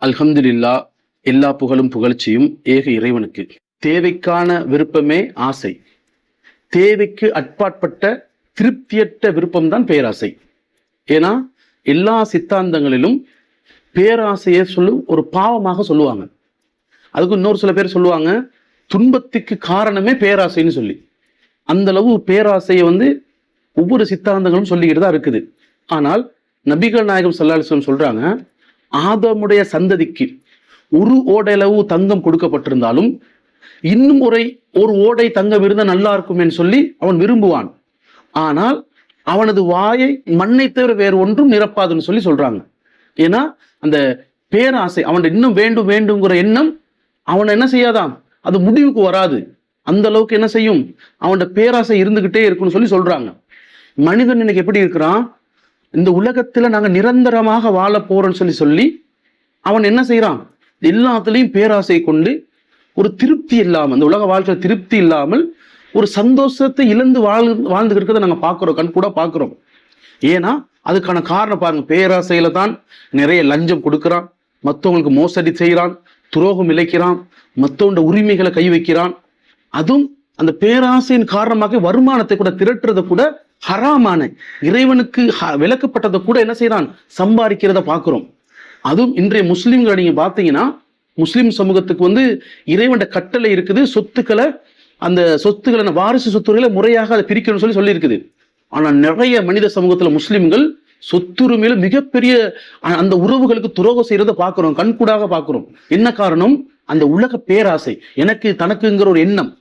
அல்ஹம்துலில்லாஹ், எல்லா புகழும் புகழ்ச்சியும் ஏக இறைவனுக்கு. தேவைக்கான விருப்பமே ஆசை. தேவைக்கு அட்பாற்பட்ட திருப்தியற்ற விருப்பம்தான் பேராசை. ஏன்னா எல்லா சித்தாந்தங்களிலும் பேராசையை ஒரு பாவமாக சொல்லுவாங்க. அதுக்கு இன்னொரு சில பேர் சொல்லுவாங்க, துன்பத்துக்கு காரணமே பேராசைன்னு சொல்லி. அந்த அளவு பேராசையை ஒவ்வொரு சித்தாந்தங்களும் சொல்லிக்கிட்டு தான் இருக்குது. ஆனால் நபிகள் நாயகம் ஸல்லல்லாஹு அலைஹி வஸல்லம் சொல்றாங்க, ஆதமுடைய சந்ததிக்கு ஒரு ஓடையளவு தங்கம் கொடுக்கப்பட்டிருந்தாலும் இன்னும் ஒரு ஓடை தங்கம் இருந்தால் நல்லா இருக்கும் என்று சொல்லி அவன் விரும்புவான். ஆனால் அவனது வாயை மண்ணை தவிர வேறு ஒன்றும் நிரப்பாதுன்னு சொல்லி சொல்றாங்க. ஏன்னா அந்த பேராசை அவன் இன்னும் வேண்டும் வேண்டுங்கிற எண்ணம் அவனை என்ன செய்யாதான், அது முடிவுக்கு வராது. அந்த அளவுக்கு என்ன செய்யும், அவனோட பேராசை இருந்துகிட்டே இருக்குன்னு சொல்லி சொல்றாங்க. மனிதன் இன்னைக்கு எப்படி இருக்கிறான், இந்த உலகத்துல நாங்க நிரந்தரமாக வாழ போறோம்னு சொல்லி அவன் என்ன செய்யறான், எல்லாத்துலயும் பேராசை கொண்டு ஒரு திருப்தி இல்லாமல், அந்த உலக வாழ்க்கையில திருப்தி இல்லாமல் ஒரு சந்தோஷத்தை இழந்து வாழ்ந்து இருக்கிறத நாங்க பாக்குறோம், கண் கூட பாக்குறோம். ஏன்னா அதுக்கான காரணம் பாருங்க, பேராசையில தான் நிறைய லஞ்சம் கொடுக்கிறான், மற்றவங்களுக்கு மோசடி செய்யறான், துரோகம் இழைக்கிறான், மற்றவங்க உரிமைகளை கை வைக்கிறான். அதுவும் அந்த பேராசையின் காரணமாக வருமானத்தை கூட திரட்டுறத கூட ஹராமான இறைவனுக்கு விலக்கப்பட்டதை கூட என்ன செய்யறான், சம்பாதிக்கிறத பாக்குறோம். அதுவும் இன்றைய முஸ்லிம்களை நீங்க பாத்தீங்கன்னா, முஸ்லிம் சமூகத்துக்கு இறைவன் கட்டளை இருக்குது, சொத்துக்களை அந்த சொத்துக்களை வாரிசு சொத்துக்களை முறையாக அதை பிரிக்கணும்னு சொல்லி இருக்குது. ஆனா நிறைய மனித சமூகத்துல முஸ்லிம்கள் சொத்துரிமையில மிகப்பெரிய அந்த உறவுகளுக்கு துரோகம் செய்யறத பாக்குறோம், கண்கூடாக பாக்குறோம். என்ன காரணம், அந்த உலக பேராசை, எனக்கு தனக்குங்கிற ஒரு எண்ணம்.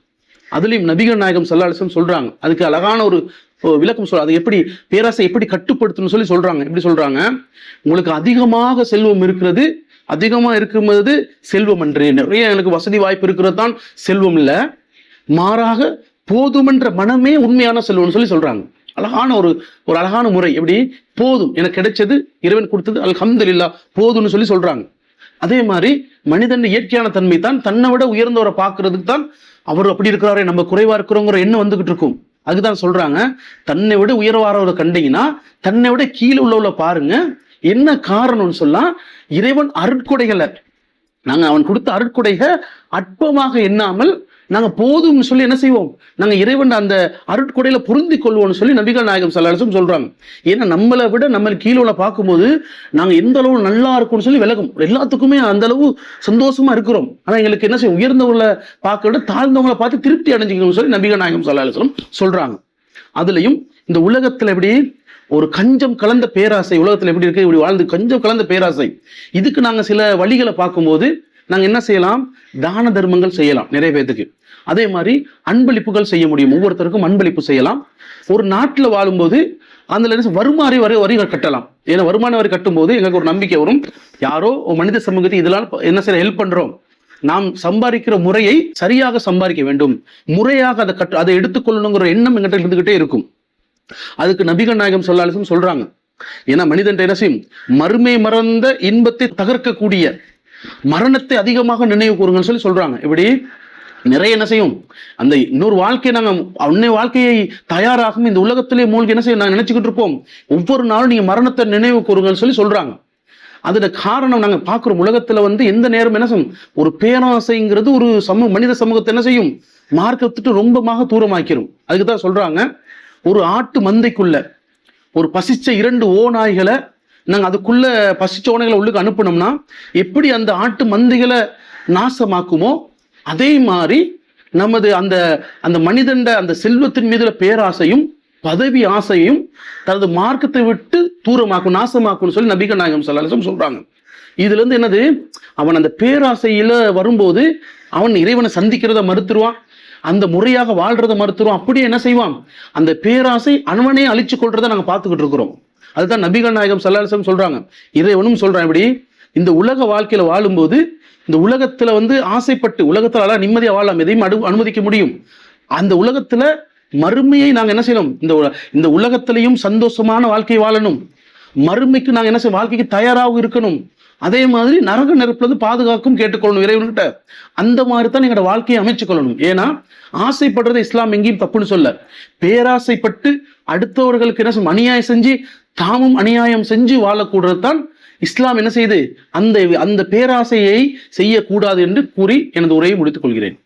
அதுலயும் நபிகள் நாயகம் ஸல்லல்லாஹு அலைஹி வஸல்லம் சொல்றாங்க, அதுக்கு அழகான ஒரு விளக்கம் சொல்றாங்க. அது எப்படி பேராசை எப்படி கட்டுப்படுத்தணும்னு சொல்லி சொல்றாங்க. எப்படி சொல்றாங்க, உங்களுக்கு அதிகமாக செல்வம் இருக்கிறது, அதிகமா இருக்கும்போது செல்வம் அன்று, நிறைய எனக்கு வசதி வாய்ப்பு இருக்கிறது தான் செல்வம் இல்ல, மாறாக போதுமென்ற மனமே உண்மையான செல்வம்னு சொல்லி சொல்றாங்க. அழகான ஒரு அழகான முறை. எப்படி போதும், எனக்கு கிடைச்சது இறைவன் கொடுத்தது அல்ஹம்துலில்லாஹ் போதும்னு சொல்லி சொல்றாங்க. அதே மாதிரி மனிதன் இயற்கையான தன்மை தான், தன்னை விட உயர்ந்தவரை பார்க்கறதுக்கு தான் அவர் அப்படி இருக்கிறாரே, நம்ம குறைவா இருக்கிறோங்கிற எண்ணம் வந்துகிட்டு இருக்கும். அதுதான் சொல்றாங்க, தன்னை விட உயர்வாரவரை கண்டீங்கன்னா தன்னை விட கீழே உள்ளவளை பாருங்க. என்ன காரணம்னு சொல்லா, இறைவன் அருட்கொடைகளை நாங்க அவன் கொடுத்த அருட்கொடைகளை அற்பமாக எண்ணாமல் நாங்க போதும்னு சொல்லி என்ன செய்வோம், நாங்க இறைவன் அந்த அருட்கொடையில பொருந்தி கொள்வோம்னு சொல்லி நபிகள் நாயகம் ஸல்லல்லாஹு அலைஹி வஸல்லம் சொல்றாங்க. ஏன்னா நம்மளை விட நம்ம கீழே பார்க்கும்போது நாங்க எந்த அளவு நல்லா இருக்கும்னு சொல்லி விலகும், எல்லாத்துக்குமே அந்த அளவு சந்தோஷமா இருக்கிறோம். ஆனா எங்களுக்கு என்ன செய்யும், உயர்ந்தவங்களை பார்க்க விட தாழ்ந்தவங்களை பார்த்து திருப்தி அடைஞ்சிக்கணும்னு சொல்லி நபிகள் நாயகம் ஸல்லல்லாஹு அலைஹி வஸல்லம் சொல்றாங்க. அதுலயும் இந்த உலகத்துல எப்படி ஒரு கஞ்சம் கலந்த பேராசை, உலகத்துல எப்படி இருக்கு, இப்படி வாழ்ந்து கஞ்சம் கலந்த பேராசை. இதுக்கு நாங்க சில வழிகளை பார்க்கும்போது நாங்க என்ன செய்யலாம், தான தர்மங்கள் செய்யலாம் நிறைய பேருக்கு. அதே மாதிரி அன்பளிப்புகள் செய்ய முடியும், ஒவ்வொருத்தருக்கும் அன்பளிப்பு செய்யலாம். ஒரு நாட்டில் வாழும்போது அதுல வருமான வரிகள் கட்டலாம். ஏன்னா வருமான வரி கட்டும் போது எங்களுக்கு ஒரு நம்பிக்கை வரும், யாரோ மனித சமூகத்தை இதெல்லாம் என்ன செய்ய ஹெல்ப் பண்றோம், நாம் சம்பாதிக்கிற முறையை சரியாக சம்பாதிக்க வேண்டும், முறையாக அதை எடுத்துக்கொள்ளணுங்கிற எண்ணம் எங்கிட்ட இருந்துகிட்டே இருக்கும். அதுக்கு நபிகள் நாயகம் ஸல்லல்லாஹு அலைஹி வஸல்லம் சொல்றாங்க, ஏன்னா மனிதன் என்ன செய்யும், மறுமை மறந்த இன்பத்தை தகர்க்கக்கூடிய மரணத்தை அதிகமாக நினைவு கூறுங்கன்னு சொல்லி சொல்றாங்க. இப்படி நிறைய என்ன செய்யும், அந்த இன்னொரு வாழ்க்கையை நாங்க அன்னை வாழ்க்கையை தயாராகும் இந்த உலகத்திலே மூழ்கி என்ன செய்யும் நாங்க நினைச்சுக்கிட்டு இருப்போம். ஒவ்வொரு நாளும் நீங்க மரணத்தை நினைவு கூறுங்கன்னு சொல்லி சொல்றாங்க. அதோட காரணம் நாங்க பாக்குறோம், உலகத்துல எந்த நேரம் என்ன செய்யும், ஒரு பேராசைங்கிறது ஒரு மனித சமூகத்தை என்ன செய்யும், மார்க்கத்துட்டு ரொம்பமாக தூரமாக்கிறோம். அதுக்குதான் சொல்றாங்க, ஒரு ஆட்டு மந்தைக்குள்ள ஒரு பசிச்ச 2 ஓநாய்களை நாங்கள் அதுக்குள்ள பசிச்ச ஓனைகளை உள்ளுக்கு அனுப்பினோம்னா எப்படி அந்த ஆட்டு மந்தைகளை நாசமாக்குமோ, அதே மாதிரி நமது அந்த அந்த மனிதன் அந்த செல்வத்தின் மீதுல பேராசையும் பதவி ஆசையும் தனது மார்க்கத்தை விட்டு தூரமாக்கும், நாசமாக்கும்னு சொல்லி நபிகள் நாயகம் ஸல்லல்லாஹு அலைஹி வஸல்லம் சொல்றாங்க. இதுல இருந்து என்னது, அவன் அந்த பேராசையில வரும்போது அவன் இறைவனை சந்திக்கிறத மறுத்துருவான், அந்த முறையாக வாழ்றத மறுத்துருவான். அப்படியே என்ன செய்வான், அந்த பேராசை அவனே அழிச்சு கொள்றதை நாங்க பார்த்துக்கிட்டு இருக்கிறோம். அதுதான் நபிகள் நாயகம் ஸல்லல்லாஹு அலைஹி வஸல்லம் சொல்றாங்க. இறைவனும் சொல்றான், இப்படி இந்த உலக வாழ்க்கையில வாழும்போது இந்த உலகத்துல ஆசைப்பட்டு உலகத்துல நிம்மதியா வாழலாம், எதையும் அனுமதிக்க முடியும். அந்த உலகத்துல மறுமையை நாங்க என்ன செய்யணும், இந்த உலகத்திலையும் சந்தோஷமான வாழ்க்கையை வாழணும், மறுமைக்கு நாங்க என்ன செய்யணும், வாழ்க்கைக்கு தயாராக இருக்கணும். அதே மாதிரி நரக நெருப்புல பாதுகாக்கும் கேட்டுக்கொள்ளணும் இறைவன்கிட்ட. அந்த மாதிரி தான் எங்களோட வாழ்க்கையை அமைச்சு கொள்ளணும். ஏன்னா ஆசைப்படுறது இஸ்லாம் எங்கேயும் தப்புன்னு சொல்ல, பேராசைப்பட்டு அடுத்தவர்களுக்கு என்ன அநியாயம் செஞ்சு தாமும் அநியாயம் செஞ்சு வாழக்கூடது தான் இஸ்லாம் என்ன செய்து அந்த அந்த பேராசையை செய்யக்கூடாது என்று கூறி எனது உரையை முடித்துக் கொள்கிறேன்.